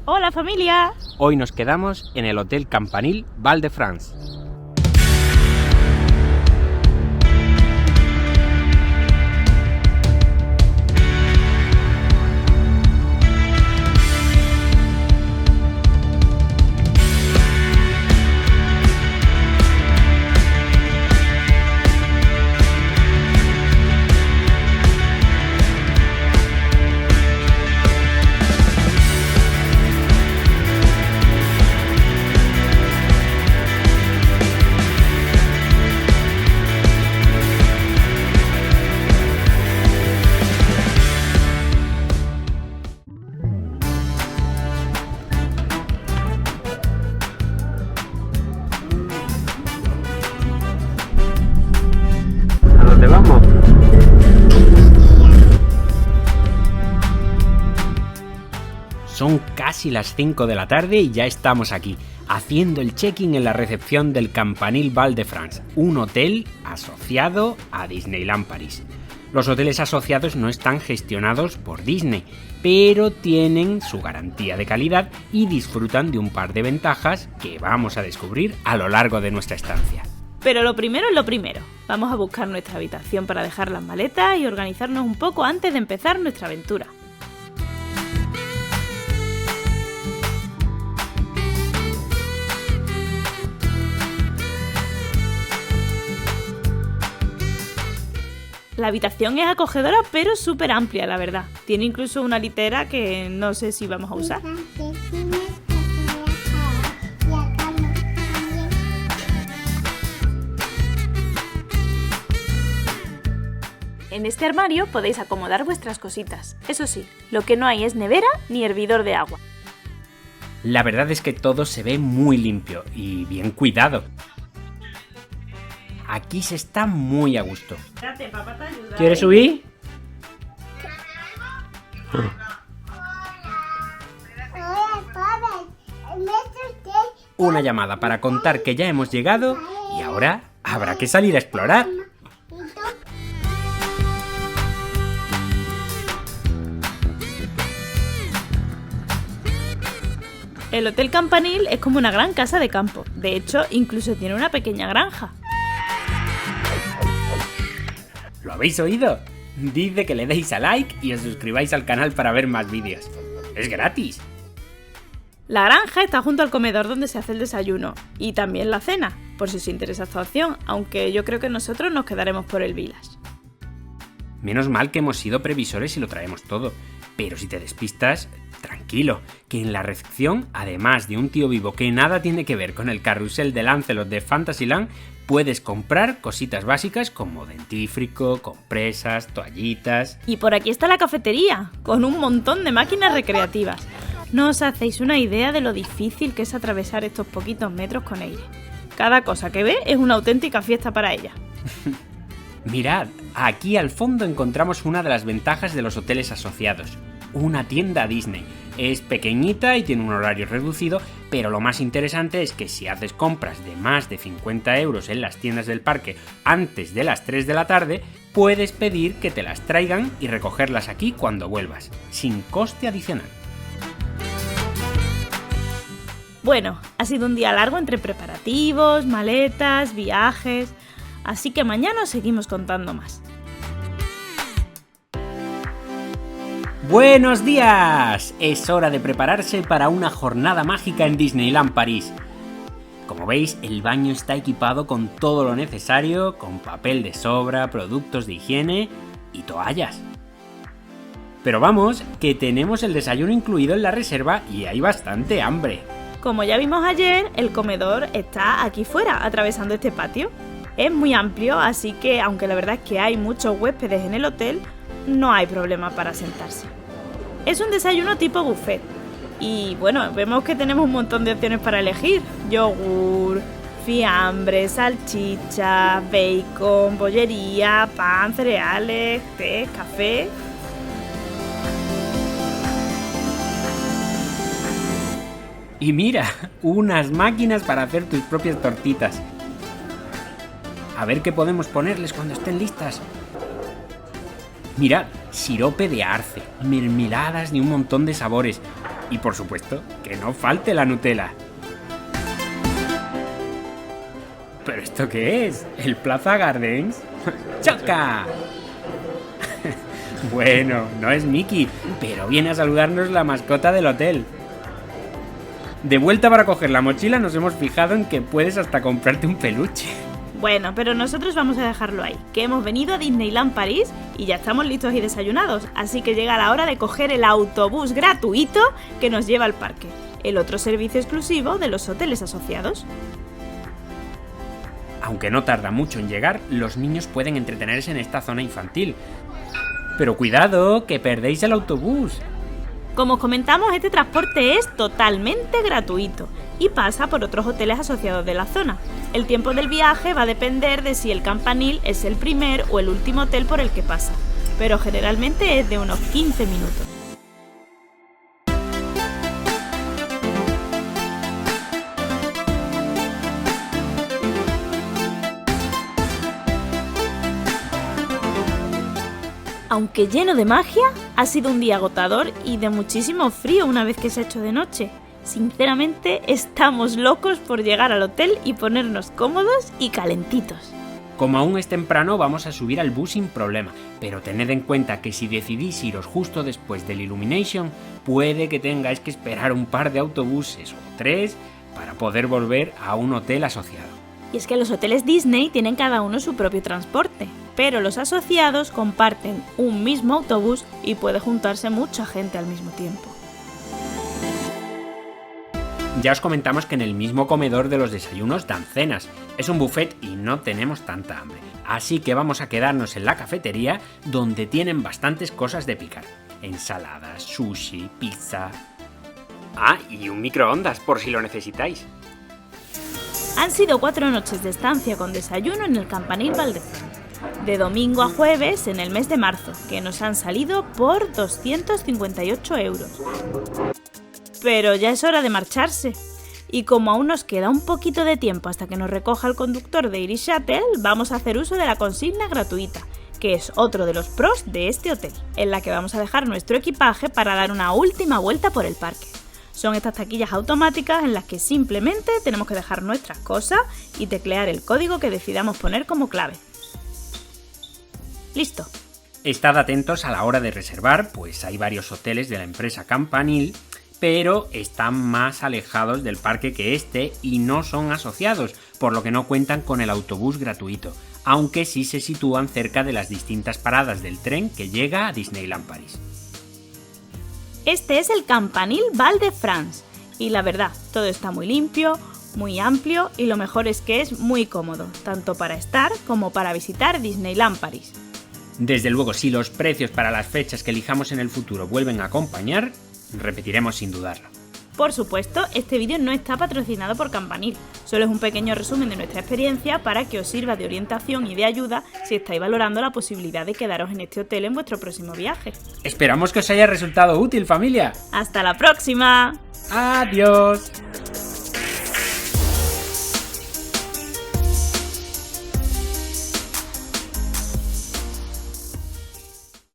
¡Hola, familia! Hoy nos quedamos en el Hotel Campanil Val de France. ¿A dónde vamos? Son casi las 5 de la tarde y ya estamos aquí, haciendo el check-in en la recepción del Campanil Val de France, un hotel asociado a Disneyland París. Los hoteles asociados no están gestionados por Disney, pero tienen su garantía de calidad y disfrutan de un par de ventajas que vamos a descubrir a lo largo de nuestra estancia. Pero lo primero es lo primero. Vamos a buscar nuestra habitación para dejar las maletas y organizarnos un poco antes de empezar nuestra aventura. La habitación es acogedora pero súper amplia, la verdad. Tiene incluso una litera que no sé si vamos a usar. En este armario podéis acomodar vuestras cositas. Eso sí, lo que no hay es nevera ni hervidor de agua. La verdad es que todo se ve muy limpio y bien cuidado. Aquí se está muy a gusto. Espérate, papá te ayuda. ¿Quieres subir? Una llamada para contar que ya hemos llegado y ahora habrá que salir a explorar. El Hotel Campanil es como una gran casa de campo. De hecho, incluso tiene una pequeña granja. ¿Lo habéis oído? Dice que le deis a like y os suscribáis al canal para ver más vídeos. ¡Es gratis! La granja está junto al comedor donde se hace el desayuno y también la cena, por si os interesa esta opción, aunque yo creo que nosotros nos quedaremos por el Village. Menos mal que hemos sido previsores y lo traemos todo, pero si te despistas, tranquilo, que en la recepción, además de un tío vivo que nada tiene que ver con el carrusel de Lancelot de Fantasyland, puedes comprar cositas básicas como dentífrico, compresas, toallitas. Y por aquí está la cafetería, con un montón de máquinas recreativas. No os hacéis una idea de lo difícil que es atravesar estos poquitos metros con ella. Cada cosa que ve es una auténtica fiesta para ella. Mirad, aquí al fondo encontramos una de las ventajas de los hoteles asociados, una tienda Disney. Es pequeñita y tiene un horario reducido, pero lo más interesante es que si haces compras de más de 50 euros en las tiendas del parque antes de las 3 de la tarde, puedes pedir que te las traigan y recogerlas aquí cuando vuelvas, sin coste adicional. Bueno, ha sido un día largo entre preparativos, maletas, viajes, así que mañana os seguimos contando más. ¡Buenos días! Es hora de prepararse para una jornada mágica en Disneyland París. Como veis, el baño está equipado con todo lo necesario, con papel de sobra, productos de higiene y toallas. Pero vamos, que tenemos el desayuno incluido en la reserva y hay bastante hambre. Como ya vimos ayer, el comedor está aquí fuera, atravesando este patio. Es muy amplio, así que aunque la verdad es que hay muchos huéspedes en el hotel, no hay problema para sentarse. Es un desayuno tipo buffet. Y bueno, vemos que tenemos un montón de opciones para elegir. Yogur, fiambre, salchicha, bacon, bollería, pan, cereales, té, café. Y mira, unas máquinas para hacer tus propias tortitas. A ver qué podemos ponerles cuando estén listas. Mirad, sirope de arce, mermeladas de un montón de sabores. Y por supuesto, que no falte la Nutella. ¿Pero esto qué es? ¿El Plaza Gardens? ¡Choca! Bueno, no es Mickey, pero viene a saludarnos la mascota del hotel. De vuelta para coger la mochila nos hemos fijado en que puedes hasta comprarte un peluche. Bueno, pero nosotros vamos a dejarlo ahí, que hemos venido a Disneyland París y ya estamos listos y desayunados, así que llega la hora de coger el autobús gratuito que nos lleva al parque, el otro servicio exclusivo de los hoteles asociados. Aunque no tarda mucho en llegar, los niños pueden entretenerse en esta zona infantil. Pero cuidado, que perdéis el autobús. Como os comentamos, este transporte es totalmente gratuito y pasa por otros hoteles asociados de la zona. El tiempo del viaje va a depender de si el Campanil es el primer o el último hotel por el que pasa, pero generalmente es de unos 15 minutos. Aunque lleno de magia, ha sido un día agotador y de muchísimo frío una vez que se ha hecho de noche. Sinceramente, estamos locos por llegar al hotel y ponernos cómodos y calentitos. Como aún es temprano, vamos a subir al bus sin problema, pero tened en cuenta que si decidís iros justo después del Illumination, puede que tengáis que esperar un par de autobuses o 3 para poder volver a un hotel asociado. Y es que los hoteles Disney tienen cada uno su propio transporte, pero los asociados comparten un mismo autobús y puede juntarse mucha gente al mismo tiempo. Ya os comentamos que en el mismo comedor de los desayunos dan cenas. Es un buffet y no tenemos tanta hambre. Así que vamos a quedarnos en la cafetería donde tienen bastantes cosas de picar. Ensaladas, sushi, pizza... Ah, y un microondas por si lo necesitáis. Han sido 4 noches de estancia con desayuno en el Campanil Val de France, de domingo a jueves en el mes de marzo, que nos han salido por 258 euros. Pero ya es hora de marcharse. Y como aún nos queda un poquito de tiempo hasta que nos recoja el conductor de Iris Shuttle, vamos a hacer uso de la consigna gratuita, que es otro de los pros de este hotel, en la que vamos a dejar nuestro equipaje para dar una última vuelta por el parque. Son estas taquillas automáticas en las que simplemente tenemos que dejar nuestras cosas y teclear el código que decidamos poner como clave. Listo. Estad atentos a la hora de reservar, pues hay varios hoteles de la empresa Campanil, pero están más alejados del parque que este y no son asociados, por lo que no cuentan con el autobús gratuito, aunque sí se sitúan cerca de las distintas paradas del tren que llega a Disneyland París. Este es el Campanil Val de France y la verdad, todo está muy limpio, muy amplio y lo mejor es que es muy cómodo, tanto para estar como para visitar Disneyland París. Desde luego, si los precios para las fechas que elijamos en el futuro vuelven a acompañar, repetiremos sin dudarlo. Por supuesto, este vídeo no está patrocinado por Campanil, solo es un pequeño resumen de nuestra experiencia para que os sirva de orientación y de ayuda si estáis valorando la posibilidad de quedaros en este hotel en vuestro próximo viaje. Esperamos que os haya resultado útil, familia. ¡Hasta la próxima! ¡Adiós!